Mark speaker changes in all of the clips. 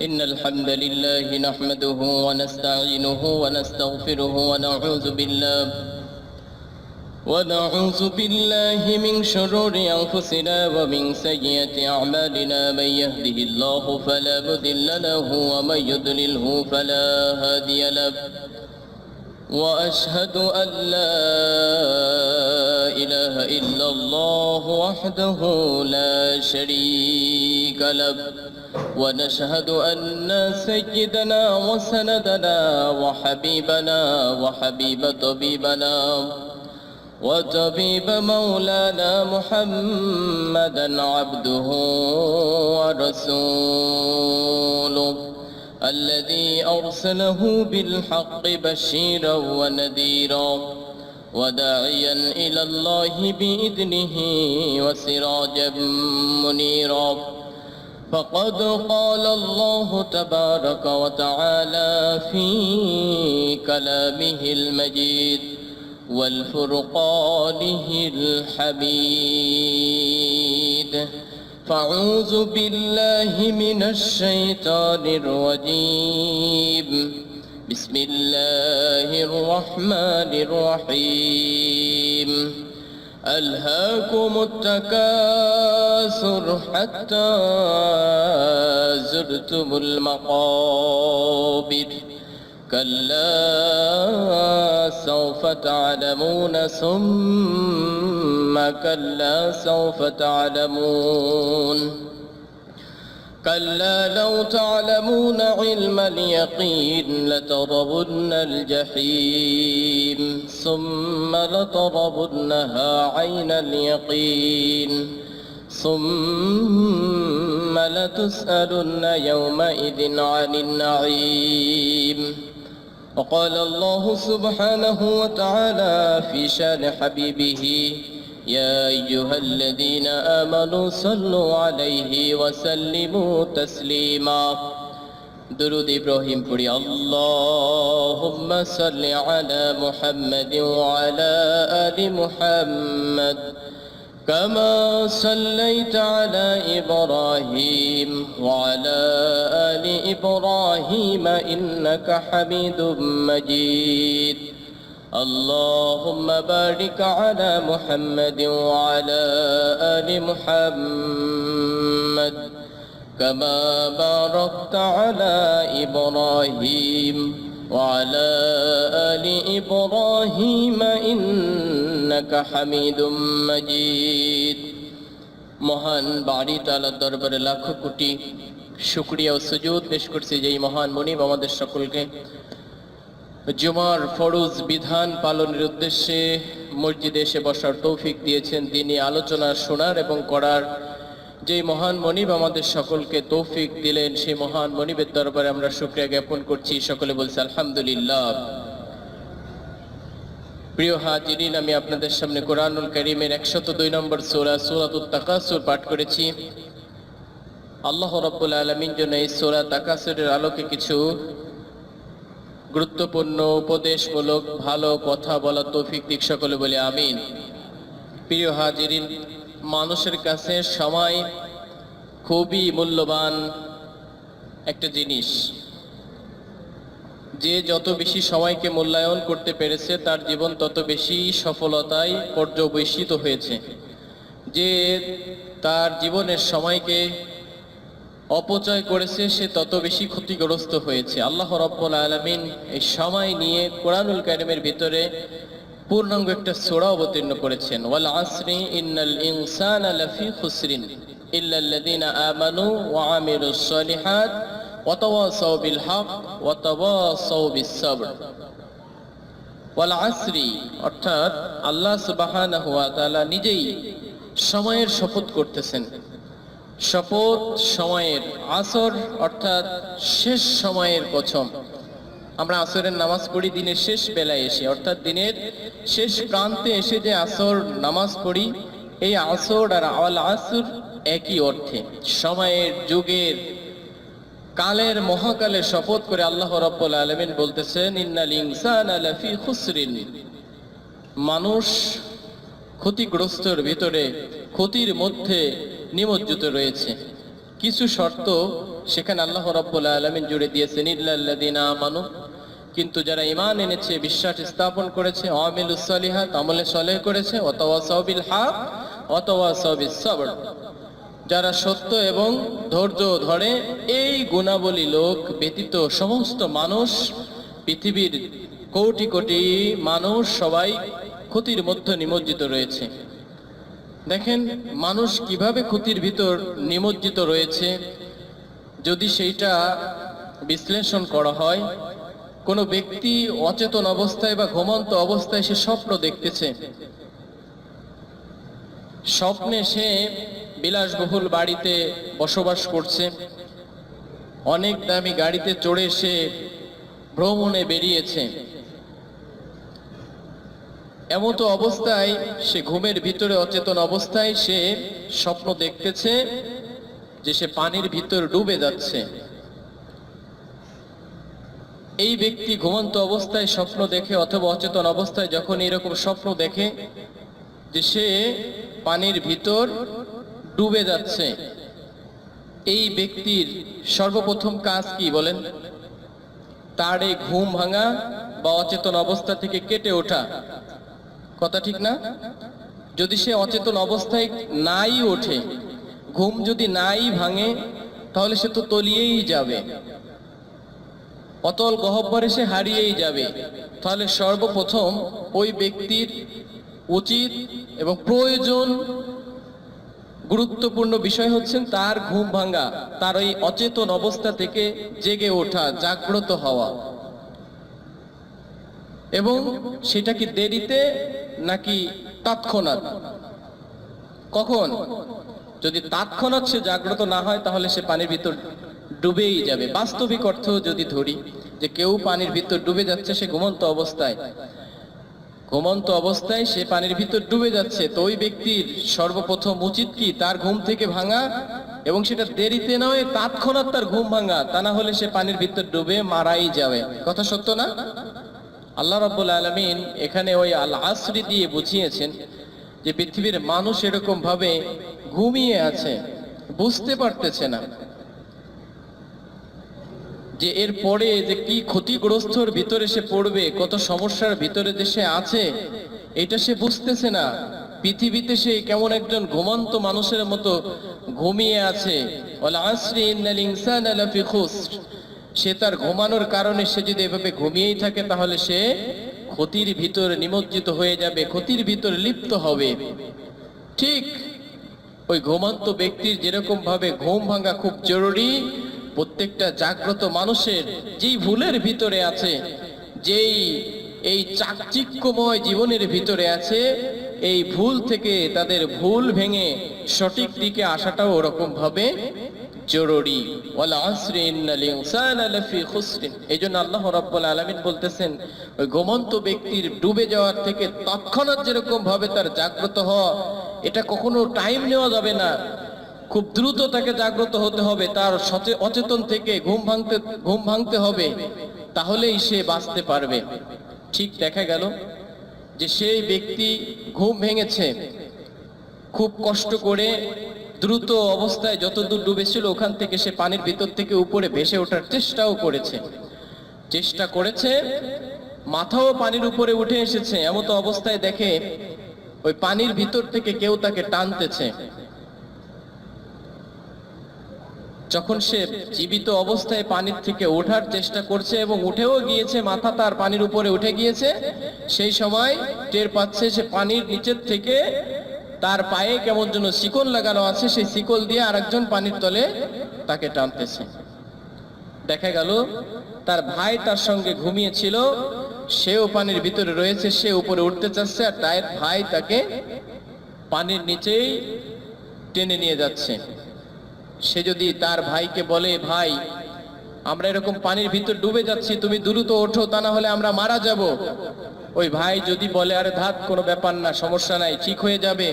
Speaker 1: إن الحمد لله نحمده ونستعينه ونستغفره ونعوذ بالله من شرور أنفسنا ومن سيئات أعمالنا. من يهده الله فلا مضل له ومن يضلله فلا هادي له. وأشهد أن لا إله إلا الله وحده لا شريك له. ونشهد أن سيدنا وسندنا وحبيبنا وحبيب طبيبنا وطبيب مولانا محمدا عبده ورسوله الذي أرسله بالحق بشيرا ونذيرا وداعيا إلى الله بإذنه وسراجا منيرا. فقد قال الله تبارك وتعالى في كلامه المجيد والفرقانه الحميد: فأعوذ بالله من الشيطان الرجيم. بسم الله الرحمن الرحيم. ألهاكم التكاثر حتى زرتم المقابر. كلا سوف تعلمون ثم كلا سوف تعلمون. كلا لو تعلمون علم اليقين لترون الجحيم ثم لترونها عين اليقين ثم لتسألن يومئذ عن النعيم. وقال الله سبحانه وتعالى في شان حبيبه: يا أيها الذين آمنوا صلوا عليه وسلموا تسليما. درود إبراهيم پڑھی: اللهم صل على محمد وعلى آل محمد كما صليت على إبراهيم وعلى آل إبراهيم إنك حميد مجيد. اللهم بارك على محمد وعلى آل محمد كما باركت على إبراهيم وعلى آل إبراهيم إنك حميد مجيد. মহান বাড়ি তাআলার দরবারে লাখো কোটি শুকরিয়া ও সুজুদ পেশ করছি যেই মহান মুনিব আমাদের সকলকে জুমার ফরজ বিধান পালনের উদ্দেশ্যে মসজিদে এসে বসার তৌফিক দিয়েছেন। তিনি আলোচনা শোনার এবং করার যে মহান মনিব আমাদের সকলকে তৌফিক দিলেন, সেই মহান মনিবের দরবারে আমরা শুকরিয়া জ্ঞাপন করছি। সকলে বলছি আলহামদুলিল্লাহ। প্রিয় হাজিরিন, আমি আপনাদের সামনে কোরআনুল কারীমের 102 নম্বর সূরা সূরাতুত তাকাসুর পাঠ করেছি। আল্লাহ রাব্বুল আলামিন যেন এই সূরা তাকাসুরের আলোকে কিছু গুরুত্বপূর্ণ উপদেশমূলক ভালো কথা বলার তৌফিক দিক। সকলে বলে আমিন। প্রিয় হাজিরিন, মানুষের কাছে সময় খুবই মূল্যবান একটা জিনিস। যে যত বেশি সময়কে মূল্যায়ন করতে পেরেছে তার জীবন তত বেশি সফলতায় পর্যবেসিত হয়েছে। যে তার জীবনের সময়কে অপচয় করেছে সে তত বেশি ক্ষতিগ্রস্ত হয়েছে। আল্লাহ রাব্বুল আলামিন এই সময় নিয়ে কোরআনুল কারীমের ভিতরে পূর্ণাঙ্গ একটা সূরা অবতীর্ণ করেছেন। ওয়াল আসরি ইন্নাল ইনসানা লাফি খুসরিন ইল্লাল্লাযীনা আমানু ওয়া আমিলুস সলিহাত ওয়া তাওয়াসাউ বিল হক ওয়া তাওয়াসাউ বিস সাবর। ওয়াল আসরি অর্থাৎ আল্লাহ সুবহানাহু ওয়া তাআলা নিজেই সময়ের শপথ করতেছেন। শপথ সময়ের, আসর অর্থাৎ শেষ সময়ের কসম। আমরা আসরের নামাজ পড়ি দিনের শেষ বেলায় এসে, অর্থাৎ দিনের শেষ প্রান্তে এসে যে আসর নামাজ পড়ি, এই আসর আর আল আসর একই অর্থে। সময়ের, যুগের, কালের, মহাকালের শপথ করে আল্লাহ রাব্বুল আলামিন বলতেছেন ইন্নাল ইনসানা লাফি খুসরিন। মানুষ ক্ষতিগ্রস্তের ভিতরে, ক্ষতির মধ্যে নিমজ্জিত রয়েছে। কিছু শর্ত সেখানে আল্লাহ রাব্বুল আলামিন জুড়ে দিয়েছেন ইল্লাল্লাযিনা আমানু, কিন্তু যারা ঈমান এনেছে, বিশ্বাস স্থাপন করেছে, আমিলুস সালিহাত, আমলে সালেহ করেছে, ওয়াতাওয়াসাউ বিল হক ওয়াতাওয়াসাউ বিস সবর, যারা সত্য এবং ধৈর্য ধরে, এই গুণাবলী লোক ব্যতীত সমস্ত মানুষ, পৃথিবীর কোটি কোটি মানুষ সবাই ক্ষতির মধ্যে নিমজ্জিত রয়েছে। দেখেন মানুষ কিভাবে ক্ষতির ভিতর নিমজ্জিত রয়েছে যদি সেইটা বিশ্লেষণ করা হয়। কোনো ব্যক্তি অচেতন অবস্থায় বা ঘুমন্ত অবস্থায় সে স্বপ্ন দেখতেছে, স্বপ্নে সে বিলাসবহুল বাড়িতে বসবাস করছে, অনেক দামি গাড়িতে চড়ে সে ভ্রমণে বেরিয়েছে। এমতো অবস্থায় সে ঘুমের ভিতরে অচেতন অবস্থায় সে স্বপ্ন দেখতেছে যে সে পানির ভিতর ডুবে যাচ্ছে। এই ব্যক্তি ঘুমন্ত অবস্থায় স্বপ্ন দেখে অথবা অচেতন অবস্থায় যখন এরকম স্বপ্ন দেখে যে সে পানির ভিতর ডুবে যাচ্ছে, এই ব্যক্তির সর্বপ্রথম কাজ কি বলেন? তার এই ঘুম ভাঙা বা অচেতন অবস্থা থেকে কেটে ওঠা। কথা ঠিক না? যদি সে অচেতন অবস্থায় নাই ওঠে, ঘুম যদি নাই ভাঙে, তাহলে সে তো তলিয়েই যাবে, অতল গহ্বরে সে হারিয়েই যাবে। তাহলে সর্বপ্রথম ওই ব্যক্তির উচিত এবং প্রয়োজন, গুরুত্বপূর্ণ বিষয় হচ্ছেন তার ঘুম ভাঙা, তার ওই অচেতন অবস্থা থেকে জেগে ওঠা, জাগ্রত হওয়া। এবং সেটা কি দেরিতে নাকি তৎক্ষণাৎ? কখন? যদি তৎক্ষণাৎ সে জাগ্রত না হয় তাহলে সে পানির ভিতর ডুবেই যাবে। বাস্তবিক অর্থ যদি ধরি যে কেউ পানির ভিতর ডুবে যাচ্ছে, সে ঘুমন্ত অবস্থায় সে পানির ভিতর ডুবে যাচ্ছে, তো ওই ব্যক্তির সর্বপ্রথম উচিত কি? তার ঘুম থেকে ভাঙা, এবং সেটা দেরিতে নয়, তৎক্ষণাৎ তার ঘুম ভাঙা, তা না হলে সে পানির ভিতর ডুবে মারাই যাবে। কথা সত্য না? আল্লাহ রাব্বুল আলামিন এখানে ওই আল আসরি দিয়ে বুঝিয়েছেন যে পৃথিবীর মানুষ এরকম ভাবে ঘুমিয়ে আছে, বুঝতে পারতেছে না যে এর পরে যে কি ক্ষতিগ্রস্তর ভিতরে সে পড়বে, কত সমস্যার ভিতরে যে সে আছে, এটা সে বুঝতেছে না। পৃথিবীতে সে কেমন একজন ঘুমন্ত মানুষের মতো ঘুমিয়ে আছে। ওয়াল আসরি ইন্নাল ইনসানা লাফি খুসর, সে তার ঘুমানোর কারণে সে যদি এভাবে ঘুমিয়েই থাকে তাহলে সে ক্ষতির ভিতরে নিমজ্জিত হয়ে যাবে, ক্ষতির ভিতরে লিপ্ত হবে। ঠিক ওই ঘুমন্ত ব্যক্তির যেরকম ভাবে ঘুম ভাঙা খুব জরুরি, প্রত্যেকটা জাগ্রত মানুষের যেই ভুলের ভিতরে আছে, যেই এই চাকচিক্যময় জীবনের ভিতরে আছে, এই ভুল থেকে তাদের ভুল ভেঙে সঠিক দিকে আসাটাও ওরকম ভাবে জরুরি। ওয়াল আসরি ইন্নাল ইনসানা লাফি খুসর, এইজন্য আল্লাহ রাব্বুল আলামিন বলতেছেন ওই ঘুমন্ত ব্যক্তির ডুবে যাওয়ার থেকে তৎক্ষণাৎ যেরকম ভাবে তার জাগ্রত হওয়া, এটা কখনো টাইম নেওয়া যাবে না, খুব দ্রুত তাকে জাগ্রত হতে হবে, তার অচেতন থেকে ঘুম ভাঙতে হবে, তাহলেই সে বাঁচতে পারবে। ঠিক দেখা গেল যে সেই ব্যক্তি ঘুম ভেঙেছে, খুব কষ্ট করে দ্রুত অবস্থায় যতদূর ডুবেছিল ওখান থেকে সে পানির ভিতর থেকে উপরে ভেসে ওঠার চেষ্টা করেছে, মাথাও পানির উপরে উঠে এসেছে। এমতো অবস্থায় দেখে ওই পানির ভিতর থেকে কেউ তাকে টানতেছে। যখন সে জীবিত অবস্থায় পানির থেকে ওঠার চেষ্টা করছে এবং উঠেও গিয়েছে, মাথা তার পানির উপরে উঠে গিয়েছে, সেই সময় টের পাচ্ছে সে পানির নিচের থেকে তার পায়ে কেমন যেন শিকল লাগানো আছে, সেই শিকল দিয়ে আরেকজন পানির তলে তাকে টানতেছে। দেখা গেল তার ভাই তার সঙ্গে ঘুমিয়েছিল, সেও পানির ভিতরে রয়েছে, সে উপরে উঠতে চাচ্ছে, আর তার ভাই তাকে পানির নিচেই টেনে নিয়ে যাচ্ছে। সে যদি তার ভাইকে বলে, ভাই আমরা এরকম পানির ভিতর ডুবে যাচ্ছি, তুমি দ্রুত ওঠো, তা না হলে আমরা মারা যাব, ওই ভাই যদি বলে, আরে ধাত, কোনো ব্যাপার না, সমস্যা নাই, ঠিক হয়ে যাবে,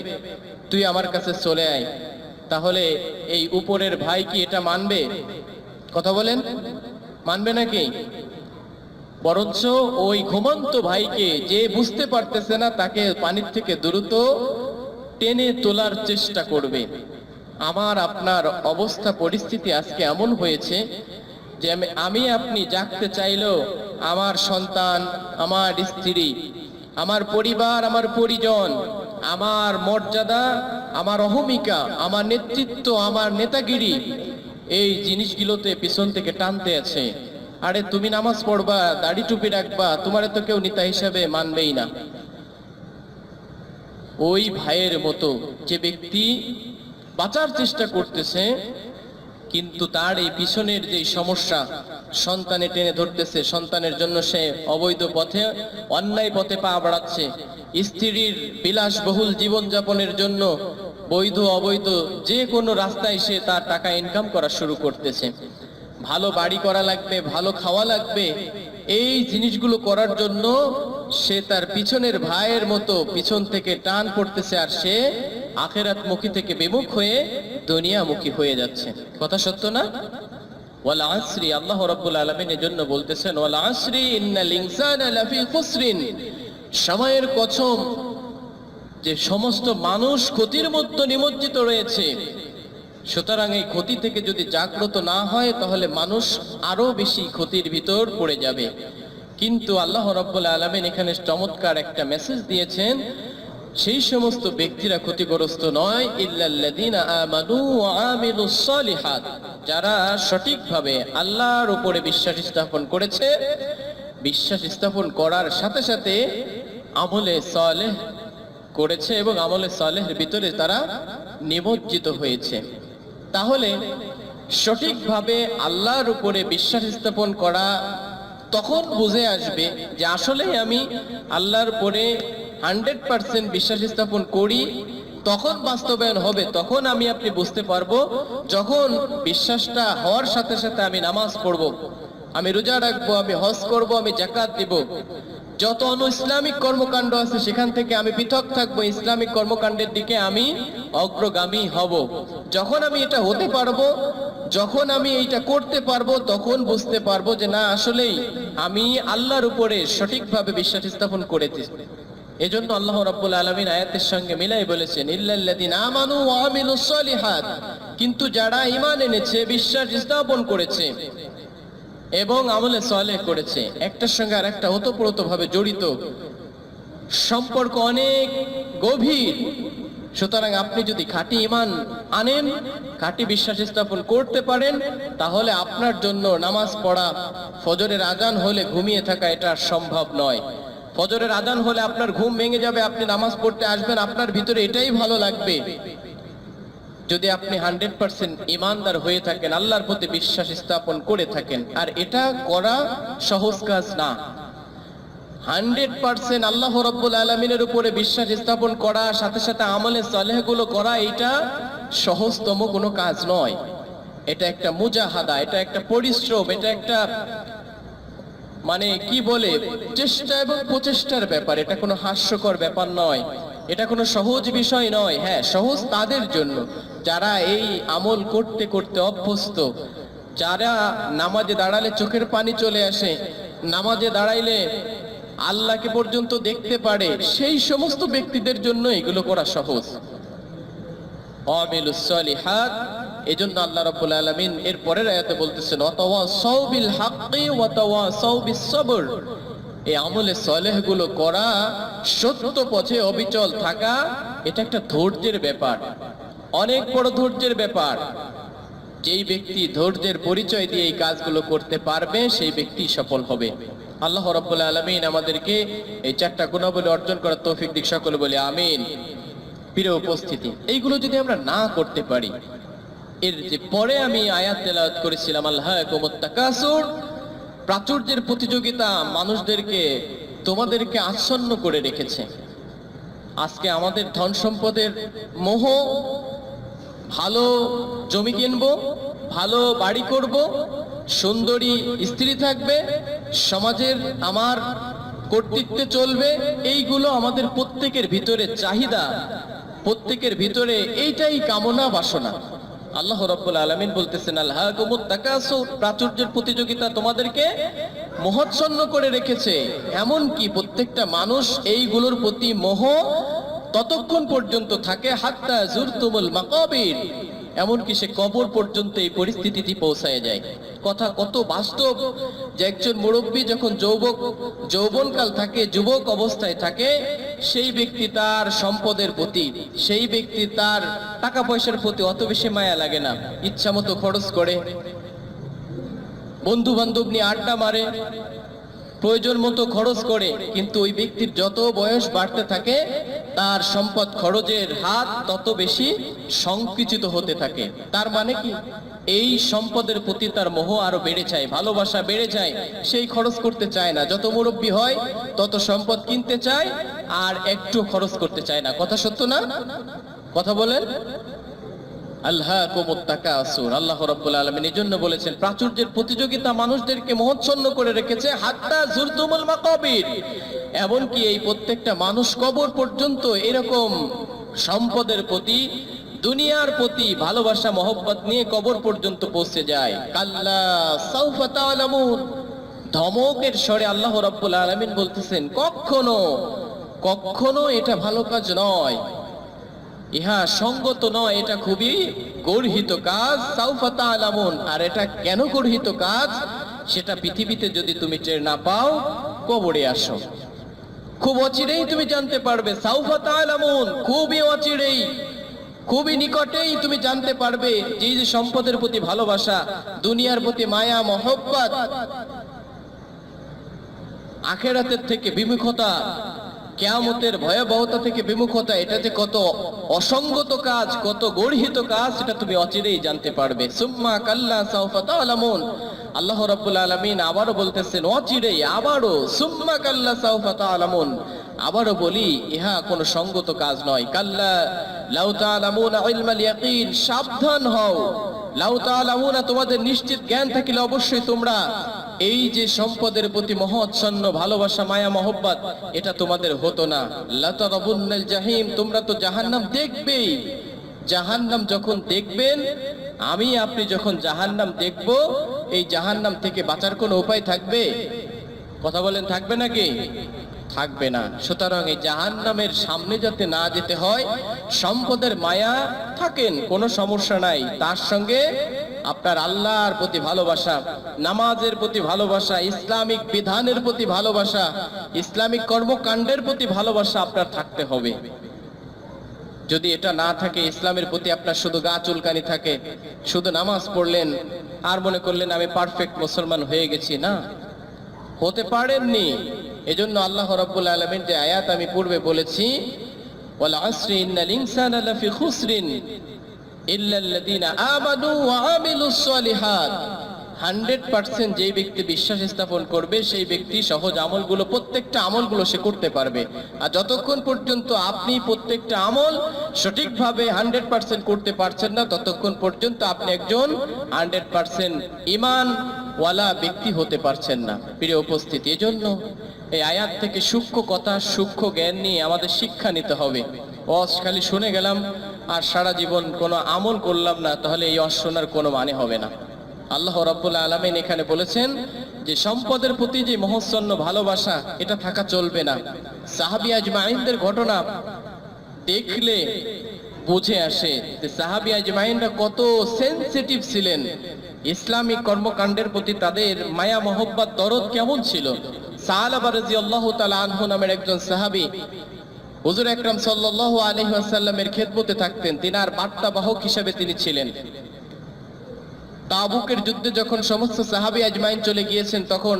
Speaker 1: তুই আমার কাছে চলে আয়, তাহলে এই উপরের ভাই কি এটা মানবে? কথা বলেন, মানবে নাকি? বরঞ্চ ওই ঘুমন্ত ভাইকে, যে বুঝতে পারতেছে না, তাকে পানির থেকে দ্রুত টেনে তোলার চেষ্টা করবে। আমার আপনার অবস্থা পরিস্থিতি আজকে এমন হয়েছে যে আমি আপনি জাগতে চাইলেও আমার সন্তান, আমার স্ত্রী, আমার পরিবার, আমার পরিজন, আমার মর্যাদা, আমার অহমিকা, আমার নেতৃত্ব, আমার নেতাগিরি, এই জিনিসগুলোতে পিছন থেকে টানতে আছে। আরে তুমি নামাজ পড়বা, দাড়ি টুপি রাখবা, তোমার তো কেউ নেতা হিসাবে মানবেই না। ওই ভাইয়ের মতো যে ব্যক্তি বাঁচার চেষ্টা করতেছে, কিন্তু তার এই পিছনের যে সমস্যা, সন্তানে টেনে ধরতেছে, সন্তানের জন্য সে অবৈধ পথে, অন্যায় পথে পা বাড়াচ্ছে, স্ত্রীর বিলাসবহুল জীবনযাপনের জন্য বৈধ অবৈধ যে কোনো রাস্তায় সে তার টাকা ইনকাম করা শুরু করতেছে। ভালো বাড়ি করা লাগবে, ভালো খাওয়া লাগবে, এই জিনিসগুলো করার জন্য সে তার পিছনের ভাইয়ের মতো পিছন থেকে টান পড়তেছে, আর সে আখিরাতমুখী থেকে বিমুখ হয়ে দুনিয়ামুখী হয়ে যাচ্ছে। কথা সত্য না? ওয়াল আসরি, আল্লাহ রাব্বুল আলামিন এর জন্য বলতেছেন ওয়াল আসরি ইন্নাল ইনসানা লাফি খুসরিন, সময়ের কসম যে সমস্ত মানুষ ক্ষতির মধ্যে নিমজ্জিত রয়েছে। সুতরাং এই ক্ষতি থেকে যদি জাগ্রত না হয় তাহলে মানুষ আরো বেশি ক্ষতির ভিতর পড়ে যাবে। কিন্তু আল্লাহ রাব্বুল আলামিন এখানে চমৎকার একটা মেসেজ দিয়েছেন, সেই সমস্ত ব্যক্তিরা ক্ষতিগ্রস্ত নয়, ইল্লাল্লাযীনা আমানু ওয়া আমিলুস সালিহাত, যারা সঠিকভাবে আল্লাহর উপরে বিশ্বাস স্থাপন করেছে, বিশ্বাস স্থাপন করার সাথে সাথে আমলে সালেহ করেছে এবং আমলে সালেহের ভিতরে তারা নিমজ্জিত হয়েছে। তাহলে সঠিকভাবে আল্লাহর উপরে বিশ্বাস স্থাপন করা তখন বুঝে আসবে যে আসলে আমি আল্লাহর উপরে 100% বিশ্বাস স্থাপন করি, তখন বাস্তবায়ন হবে। তখন আমি আপনি বুঝতে পারবো যখন বিশ্বাসটা হওয়ার সাথে সাথে আমি নামাজ পড়বো, আমি রোজা রাখবো, আমি হজ করব, আমি যাকাত দিব, যত ইসলামিক কর্মকাণ্ড আছে সেখান থেকে আমি পৃথক থাকবো, ইসলামিক কর্মকাণ্ডের দিকে আমি অগ্রগামী হব। যখন আমি এটা হতে পারবো, যখন আমি এইটা করতে পারবো, তখন বুঝতে পারবো যে না, আসলেই আমি আল্লাহর উপরে সঠিকভাবে বিশ্বাস স্থাপন করেছি। এজন্য আল্লাহ রাব্বুল আলামিন আয়াতের সঙ্গে মিলাই বলেছেন ইল্লাল্লাযীনা আমানু ওয়া আমিলুস সালিহাত, কিন্তু যারা ঈমান এনেছে, বিশ্বাস স্থাপন করেছে এবং আমলে সালেহ করেছে, একটার সঙ্গে আর একটা ওতপ্রোতভাবে জড়িত, সম্পর্ক অনেক গভীর। সুতরাং আপনি যদি খাঁটি ঈমান আনেন, খাঁটি বিশ্বাস স্থাপন করতে পারেন, তাহলে আপনার জন্য নামাজ পড়া, ফজরের আজান হলে ঘুমিয়ে থাকা এটা সম্ভব নয়। ফজরের আজান হলে আপনার ঘুম ভেঙে যাবে, আপনি নামাজ পড়তে আসবেন, আপনার ভিতরে এটাই ভালো লাগবে যদি আপনি 100% ইমানদার হয়ে থাকেন, আল্লাহর প্রতি বিশ্বাস স্থাপন করে থাকেন। আর এটা করা সহজ কাজ না। 100% আল্লাহ রাব্বুল আলামিনের উপরে বিশ্বাস স্থাপন করা, সাথে সাথে আমলে সালেহগুলো করা, এটা সহজতম কোনো কাজ নয়। এটা একটা মুজাহাদা, এটা একটা পরিশ্রম, এটা একটা মানে কি বলে চেষ্টা এবং প্রচেষ্টার ব্যাপার। এটা কোনো হাস্যকর ব্যাপার নয়, এটা কোনো সহজ বিষয় নয়। হ্যাঁ, সহজ তাদের জন্য যারা এই আমল করতে করতে অভ্যস্ত, যারা নামাজে দাঁড়ালে চোখের পানি চলে আসে, নামাজে দাঁড়াইলে আল্লাহকে পর্যন্ত দেখতে পারে, সেই সমস্ত ব্যক্তিদের জন্য এগুলো করা সহজ। আমিলুস সালিহাত, এজন্য আল্লাহ রাব্বুল আলামিন এর পরের আয়াতে বলতেছেন ওয়াতাওয়াসাউ বিল হাক্কি ওয়াতাওয়াসাউ বিস সবর, এই আমলে সালেহগুলো করা, সত্য পথে অবিচল থাকা, এটা একটা ধৈর্যের ব্যাপার, অনেক বড় ধৈর্যের ব্যাপার। যেই ব্যক্তি ধৈর্যের পরিচয় দিয়ে এই কাজগুলো করতে পারবে, সেই ব্যক্তি সফল হবে। আল্লাহ রাব্বুল আলামিন আমাদেরকে এই চারটা গুণাবলী অর্জন করার তৌফিক দিক, সকলে বলি আমিন। প্রিয় উপস্থিতি, এইগুলো যদি আমরা না করতে পারি, এর যে পরে আমি আয়াত তেলাওয়াত করেছিলাম আলহাকুমুত তাকাসুর, প্রাচুর্যের প্রতিযোগিতা মানুষদেরকে, তোমাদেরকে আচ্ছন্ন করে রেখেছে। আজকে আমাদের ধন সম্পদের মোহ, ভালো জমি কিনবো, ভালো বাড়ি করব, সুন্দরী স্ত্রী থাকবে, সমাজের আমার কর্তৃত্বে চলবে, এইগুলো আমাদের প্রত্যেকের ভিতরে চাহিদা, প্রত্যেকের ভিতরে এইটাই কামনা বাসনা। আল্লাহ রাব্বুল আলামিন বলতেছেন আলহাকুমুত তাকাসুর, প্রাচুর্যের প্রতিযোগিতা তোমাদেরকে মোহাচ্ছন্ন করে রেখেছে। এমন কি প্রত্যেকটা মানুষ এইগুলোর প্রতি মোহ ততক্ষণ পর্যন্ত থাকে হাত্তা জুরতুমুল মাকাবির, এমনকি সে কবর পর্যন্ত এই পরিস্থিতিটি পৌঁছায় যায়। কথা কত বাস্তব যে একজন মুরব্বী যখন যৌবনকাল থাকে, যুবক অবস্থায় থাকে, সেই ব্যক্তি তার সম্পদের প্রতি, সেই ব্যক্তি তার টাকা পয়সার প্রতি অত বেশি মায়া লাগে না, ইচ্ছা মতো খরচ করে, বন্ধু বান্ধব নিয়ে আড্ডা মারে, প্রয়োজন মতো খরচ করে। কিন্তু ওই ব্যক্তির যত বয়স বাড়তে থাকে তার সম্পদ খরচের হাত তত বেশি সংকুচিত হতে থাকে। তার মানে কি, এই সম্পদের প্রতি তার মোহ আরো বেড়ে যায়, ভালোবাসা বেড়ে যায়, সেই খরচ করতে চায় না। যত মুরব্বী হয় তত সম্পদ কিনতে চায় আর একটু খরচ করতে চায় না। কথা সত্য না? কথা বলেন। আল্লাহকুমুত তাকাসুর, আল্লাহ রাব্বুল আলামিন এজন্য বলেছেন প্রাচুর্যের প্রতিযোগিতা মানুষদেরকে মোহচ্ছন্ন করে রেখেছে, হাত্তা জুরতুমুল মাকাবির, এমনকি এই প্রত্যেকটা মানুষ কবর পর্যন্ত এরকম সম্পদের প্রতি, দুনিয়ার প্রতি ভালোবাসা মহব্বত নিয়ে কবর পর্যন্ত পৌঁছে যায়। কাল্লা সাউফা তা'লামুন, ধমকের স্বরে আল্লাহ রাব্বুল আলামিন বলতেছেন কখনো কখনো এটা ভালো কাজ নয়, ইহা সঙ্গত নয়, এটা খুবই গর্হিত কাজ। সাউফা তা'লামুন, আর এটা কেন গর্হিত কাজ সেটা পৃথিবীতে যদি তুমি টের না পাও, কবরে আসো, খুব অচিরেই তুমি জানতে পারবে। সাউফা তা'লামুন, খুবই অচিরেই, খুবই নিকটেই তুমি জানতে পারবে যে এই যে সম্পদের প্রতি ভালোবাসা, দুনিয়ার প্রতি মায়া মহব্বত, আখিরাতের থেকে বিমুখতা, কিয়ামতের ভয়াবহতা থেকে বিমুখতা, এটা যে কত অসঙ্গত কাজ, কত গর্হিত কাজ, সেটা তুমি অচিরেই জানতে পারবে। সুম্মা কাল্লা সাউফা তা'লামুন, আল্লাহ রাব্বুল আলামিন আবারও বলতেছেন অচিরেই, আবারও সুম্মা কাল্লা সাউফা তা'লামুন, আবারও বলি ইহা কোনো সঙ্গত কাজ নয়। কাল্লা লাউ তা'লামুনা ইলমাল ইয়াকিন, সাবধান হও, লাউ তা'লামুনা, তোমাদের নিশ্চিত জ্ঞান থাকিলে অবশ্যই তোমরা এই যে সম্পদের প্রতি মহচ্ছন্ন ভালোবাসা, মায়া মহব্বত, এটা তোমাদের হতো না। লাতারাবুন্নাল জাহিম, তোমরা তো জাহান্নাম দেখবেই। জাহান্নাম যখন দেখবেন, আমি আপনি যখন জাহান্নাম দেখব, এই জাহান্নাম থেকে বাঁচার কোনো উপায় থাকবে? কথা বলেন, থাকবে নাকি? থাকবে না। সুতরাং এই জাহান্নামের সামনে যাতে না যেতে হয়, সম্পদের মায়া থাকেন, কোনো সমস্যা নাই, তার সঙ্গে আপনার আল্লাহর প্রতি ভালোবাসা, নামাজের প্রতি ভালোবাসা, ইসলামিক বিধানের প্রতি ভালোবাসা, ইসলামিক কর্মকাণ্ডের প্রতি ভালোবাসা আপনার থাকতে হবে। যদি এটা না থাকে, ইসলামের প্রতি আপনার শুধু গা চুলকানি থাকে, শুধু নামাজ পড়লেন আর মনে করলেন আমি পারফেক্ট মুসলমান হয়ে গেছি, না, হতে পারেননি। এজন্য আল্লাহ রাব্বুল আলামিন যে আয়াত আমি পূর্বে বলেছি, ওয়াল আসরি ইন্নাল ইনসানা লাফি খুসরিন ইল্লাল্লাযীনা আমানু ওয়া আমিলুস সলিহাত, 100% যেই ব্যক্তি বিশ্বাস স্থাপন করবে সেই ব্যক্তি সহজ আমলগুলো, প্রত্যেকটা আমলগুলো সে করতে পারবে। আর যতক্ষণ পর্যন্ত আপনি প্রত্যেকটা আমল সঠিকভাবে 100% করতে পারছেন না, ততক্ষণ পর্যন্ত আপনি একজন 100% ঈমানওয়ালা ব্যক্তি হতে পারছেন না। প্রিয় উপস্থিতি, এজন্য এই আয়াত থেকে সূক্ষ্ম কথা, সূক্ষ্ম জ্ঞান নিয়ে আমাদের শিক্ষা নিতে হবে। ওয়াজ খালি শুনে গেলাম আর সারা জীবন কোনো আমল করলাম না, তাহলে এই ওয়াজ শোনার কোনো মানে হবে না। আল্লাহ রাব্বুল আলামিন এখানে বলেছেন যে সম্পদের প্রতি যে মহচ্ছন্ন ভালোবাসা, এটা থাকা চলবে না। সাহাবী আজমাইনদের ঘটনা দেখলে বুঝে আসে যে সাহাবী আজমাইনরা কত সেনসিটিভ ছিলেন, ইসলামিক কর্মকাণ্ডের প্রতি তাদের মায়া মহব্বত, দরদ কেমন ছিল। সাহাবা রাদিয়াল্লাহু তাআলা আনহু নামের একজন সাহাবী হুজুর আকরাম সাল্লাল্লাহু আলাইহি ওয়াসাল্লামের খেদমতে থাকতেন, তিনার বার্তাবাহক হিসেবে তিনি ছিলেন। তাবুকের যুদ্ধে যখন সমস্ত সাহাবী আজমাইন চলে গিয়েছেন, তখন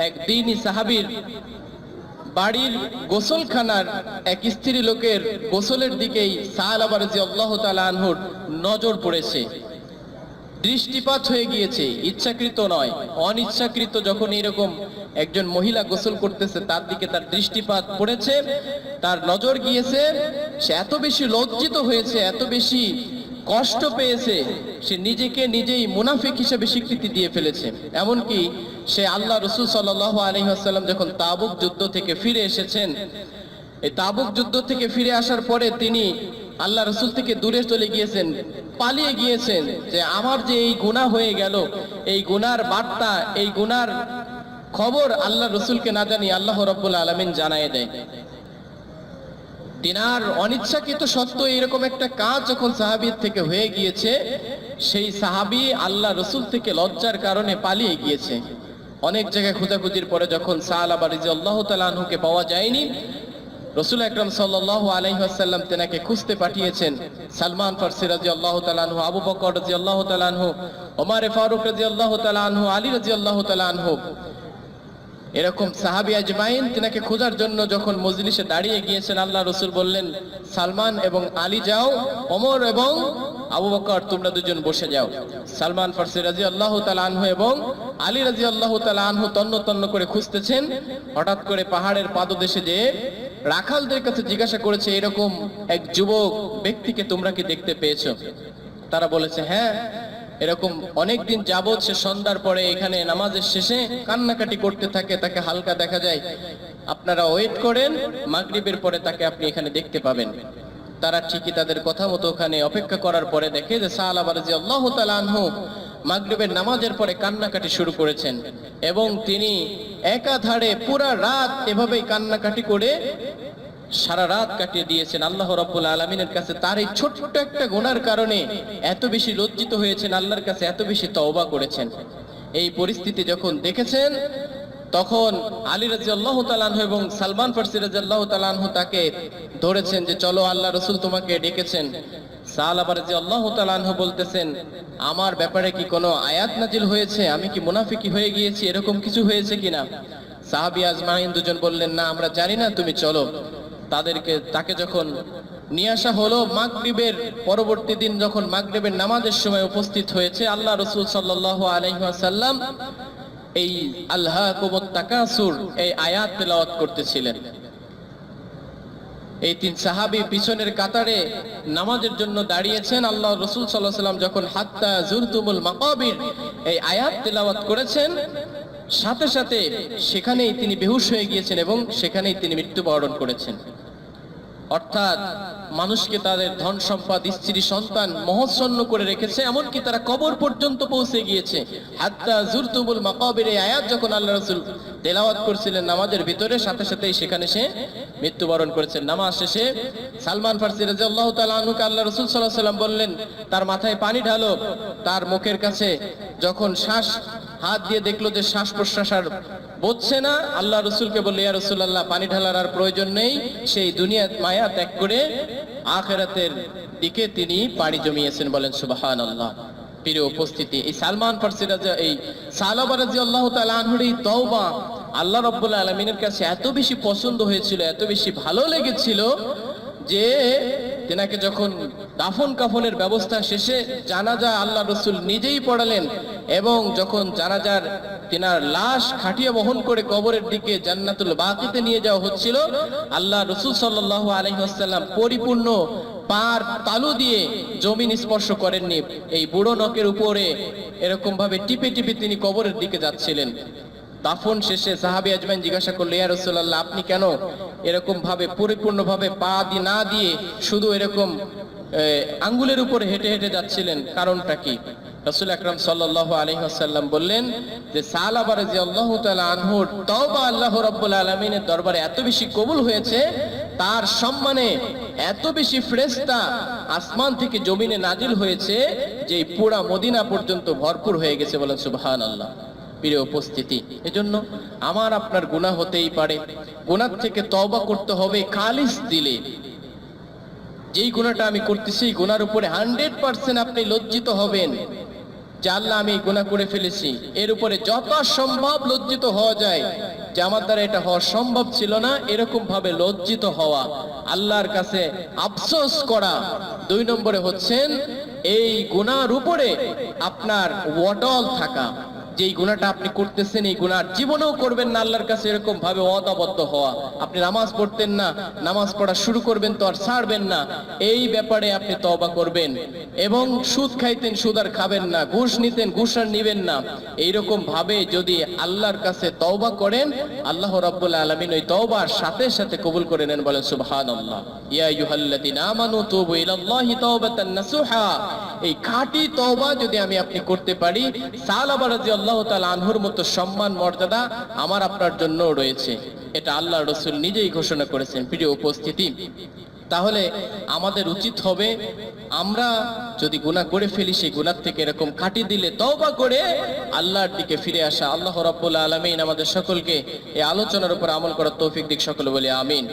Speaker 1: একদিনই সাহাবীর বাড়ির গোসলখানার এক স্ত্রী লোকের গোসলের দিকেই সাহাবা রাদিয়াল্লাহু তাআলা আনহুর নজর পড়েছে, দৃষ্টিপাত হয়ে গিয়েছে, ইচ্ছাকৃত নয়, অনিচ্ছাকৃত। যখন এরকম একজন মহিলা গোসল করতেছে, তার দিকে তার দৃষ্টিপাত পড়েছে, তার নজর গিয়েছে, সে এত বেশি লজ্জিত হয়েছে, এত বেশি কষ্ট পেয়েছে, সে নিজেকে নিজেই মুনাফিক হিসেবে স্বীকৃতি দিয়ে ফেলেছে। এমনকি সে আল্লাহ রাসূল সাল্লাল্লাহু আলাইহি ওয়াসাল্লাম যখন তাবুক যুদ্ধ থেকে ফিরে এসেছেন, এই তাবুক যুদ্ধ থেকে ফিরে আসার পরে তিনি আল্লাহ রাসূল থেকে দূরে চলে গিয়েছেন, পালিয়ে গিয়েছেন, যে আমার যে এই গুনাহ হয়ে গেল, এই গুনার বার্তা, এই গুনার খবর আল্লাহ রাসূলকে না জানিয়ে আল্লাহ রাব্বুল আলামিন জানায় দেয়। তিনার অনিচ্ছাকৃত সত্ত্বেও এরকম একটা কাজ যখন সাহাবীর থেকে হয়ে গিয়েছে, সেই সাহাবী আল্লাহ রসুল থেকে লজ্জার কারণে পালিয়ে গিয়েছে। অনেক জায়গায় খোঁজাখুঁজির পরে যখন সাহাবা রাদিয়াল্লাহু তাআলা আনহুকে পাওয়া যায়নি, রাসূল আকরাম সাল্লাল্লাহু আলাইহি ওয়াসাল্লাম তেনাকে খুঁজতে পাঠিয়েছেন। সালমান ফারসি রাদিয়াল্লাহু তাআলা আনহু, আবু বকর রাদিয়াল্লাহু তাআলা আনহু, ওমর ফারুক রাদিয়াল্লাহু তাআলা আনহু, আলী রাদিয়াল্লাহু তাআলা আনহু, এরকম সাহাবী আজমাইন তিনাকে খোঁজার জন্য যখন মজলিসে দাঁড়িয়ে গিয়েছেন, আল্লাহ রসুল বললেন, সালমান এবং আলী যাও, ওমর এবং আবু বকর তোমরা দুজন বসে যাও। সালমান ফারসি রাদিয়াল্লাহু তাআলা আনহু এবং আলী রাদিয়াল্লাহু তাআলা আনহু তন্ন তন্ন করে খুঁজতেছেন। হঠাৎ করে পাহাড়ের পাদদেশে যে রাখালদের কাছে জিজ্ঞাসা করেছে, এরকম এক যুবক ব্যক্তিকে তোমরা কি দেখতে পেয়েছো? তারা বলেছে, হ্যাঁ, এরকম অনেকদিন যাবৎ সে সন্ধ্যার পরে এখানে নামাজের শেষে কান্নাকাটি করতে থাকে, তাকে হালকা দেখা যায়। আপনারা ওয়েট করেন, মাগরিবের পরে তাকে আপনি এখানে দেখতে পাবেন। তারা ঠিকই তাদের কথা মতো ওখানে অপেক্ষা করার পরে দেখে যে সাহাবা রাদিয়াল্লাহু তাআলা আনহু মাগরিবের নামাজের পরে কান্নাকাটি শুরু করেছেন এবং তিনি একাধারে পুরা রাত এভাবেই কান্নাকাটি করে সারা রাত কাটিয়ে দিয়েছেন। আল্লাহ রাব্বুল আলামিনের কাছে তার এই ছোট্ট একটা গুনার কারণে এত বেশি লজ্জিত হয়েছেন, আল্লাহর কাছে এত বেশি তওবা করেছেন। এই পরিস্থিতি যখন দেখেছেন, তখন আলী রাদিয়াল্লাহু তাআলা আনহু এবং সালমান ফারসি রাদিয়াল্লাহু তাআলা আনহু তাকে ধরেছেন যে চলো, আল্লাহ রাসূল তোমাকে ডেকেছেন। সাহাবা রাদিয়াল্লাহু তাআলা আনহু বলতেছেন, আমার ব্যাপারে কি কোনো আয়াত নাজিল হয়েছে? আমি কি মুনাফিকি হয়ে গিয়েছি? এরকম কিছু হয়েছে কিনা? সাহাবী আজমাইন দুজন বললেন, না, আমরা জানি না, তুমি চলো। তাকে যখন নিয়ে আসা হলো, মাগরিবের পরবর্তী দিন যখন মাগরিবের নামাজের সময় উপস্থিত হয়েছে, আল্লাহ রাসূল সাল্লাল্লাহু আলাইহি ওয়াসাল্লাম এই আলহাকুমুত তাকাসুর এই আয়াত তেলাওয়াত করতেছিলেন। এই তিন সাহাবী পিছনের কাতারে নামাজের জন্য দাঁড়িয়েছেন। আল্লাহ রাসূল সাল্লাল্লাহু আলাইহি ওয়াসাল্লাম যখন হাত্তা যুরতুমুল মাকাবির এই আয়াত তেলাওয়াত করেছেন, সাথে সাথে সেখানেই তিনি বেহুশ হয়ে গিয়েছেন এবং সেখানেই তিনি মৃত্যুবরণ করেছেন। অর্থাৎ মানুষকে তাদের ধন সম্পদ, স্ত্রী, সন্তান মহৎসন্ন করে রেখেছে, এমনকি তারা কবর পর্যন্ত পৌঁছে গিয়েছে। হাত্তা যুরতুমুল মাকাবির এই আয়াত যখন আল্লাহ রাসূল তেলাওয়াত করছিলেন নামাজের ভিতরে, সাথে সাথেই সেখানে সে মৃত্যুবরণ করেছেন। নামাজ শেষে সালমান ফারসি রাদিয়াল্লাহু তাআলা আনহুকে আল্লাহ রাসূল সাল্লাল্লাহু আলাইহি ওয়াসাল্লাম বললেন, তার মাথায় পানি ঢালো। তার মুখের কাছে যখন শ্বাস হাত দিয়ে দেখলো যে শ্বাস প্রশ্বাস আর বলছে না, আল্লাহ রসুলকে বললে, ইয়া রাসূলুল্লাহ, পানি ঢালার আর প্রয়োজন নেই। সেই দুনিয়ার মায়া ত্যাগ করে আখিরাতের দিকে তিনি পাড়ি জমিয়েছেন। বলেন সুবহানাল্লাহ। প্রিয় উপস্থিতি, এই সালমান ফারসি এই সাহাবা রাদিয়াল্লাহু তাআলা আনহুর এই তওবা আল্লাহ রাব্বুল আলামিনের কাছে এত বেশি পছন্দ হয়েছিল, এত বেশি ভালো লেগেছিল যে তেনাকে যখন দাফন কাফনের ব্যবস্থা শেষে জানাজা আল্লাহ রসুল নিজেই পড়ালেন এবং যখন জানাজার তেনার লাশ খাটিয়ে বহন করে কবরের দিকে জান্নাতুল বাকিতে নিয়ে যাওয়া হচ্ছিল, আল্লাহ রসুল সাল্লাল্লাহু আলাইহি ওয়াসাল্লাম পরিপূর্ণ পার তালু দিয়ে জমিন স্পর্শ করেননি। এই বুড়ো নখের উপরে এরকম ভাবে টিপে টিপে তিনি কবরের দিকে যাচ্ছিলেন। দাফন শেষে সাহাবী আজমাইন জিজ্ঞাসা করলো, ইয়া রাসূলুল্লাহ, আপনি কেন এরকম ভাবে পরিপূর্ণভাবে পা না দিয়ে শুধু এরকম আঙ্গুলের উপরে হেঁটে হেঁটে যাচ্ছিলেন, কারণটা কি? রাসূল আকরাম সাল্লাল্লাহু আলাইহি ওয়াসাল্লাম বললেন যে সাহাবা রাদিয়াল্লাহু তাআলা আনহুর তওবা আল্লাহ রাব্বুল আলামিনের দরবারে এত বেশি কবুল হয়েছে, তার সম্মানে এত বেশি ফেরেশতা আসমান থেকে জমিনে নাজিল হয়েছে যে পুরা মদিনা পর্যন্ত ভরপুর হয়ে গেছে। বলেন সুবহানাল্লাহ। প্রিয় উপস্থিতি, এজন্য আমার আপনার গুনাহ হতেই পারে, গুনাহ থেকে তওবা করতে হবে খালিস দিলে। যেই গুনাহটা আমি করতেছি, গুনার উপরে 100% আপনি লজ্জিত হবেন যে আল্লাহ, আমি গুনাহ করে ফেলেছি। এর উপরে যত সম্ভব লজ্জিত হওয়া যায় যে আমার দ্বারা এটা হওয়া সম্ভব ছিল না, এরকম ভাবে লজ্জিত হওয়া, আল্লাহর কাছে আফসোস করা। 2 নম্বরে হচ্ছেন এই গুনার উপরে আপনার ওয়াটল থাকা, যেই গুনাহটা আপনি করতেছেন এই গুনাহ জীবনেও করবেন না, আল্লাহর কাছে এরকম ভাবে ওয়াদাবদ্ধ হওয়া। আপনি নামাজ পড়তেন না, নামাজ পড়া শুরু করবেন তো আর ছাড়বেন না, এই ব্যাপারে আপনি তওবা করবেন। এবং সুদ খাইতেন, সুদ আর খাবেন না, ঘুষ নিতেন, ঘুষ আর নিবেন না। এইরকম ভাবে যদি আল্লাহর কাছে তওবা করেন, আল্লাহ রাব্বুল আলামিন ওই তওবার সাথে সাথে কবুল করে নেন। বলেন সুবহানাল্লাহ। ইয়া আইয়ুহাল্লাযীনা আমানু তুবু ইলাল্লাহি তাওবাতান নাসুহা। এই খাঁটি তওবা যদি আমি আপনি করতে পারি, সাহাবা রাদিয়াল্লাহু তাআলা আনহুর মতো সম্মান মর্যাদা আমার আপনার জন্য রয়েছে। এটা আল্লাহর রাসূল নিজেই ঘোষণা করেছেন। প্রিয় উপস্থিতি, তাহলে আমাদের উচিত হবে আমরা যদি গুনাহ করে ফেলি সেই গুনাহ থেকে এরকম কাটিয়ে দিলে তওবা করে আল্লাহর দিকে ফিরে আসা। আল্লাহ রাব্বুল আলামিন আমাদের সকলকে এই আলোচনার উপর আমল করার তৌফিক দিক, সকলে বলি আমিন।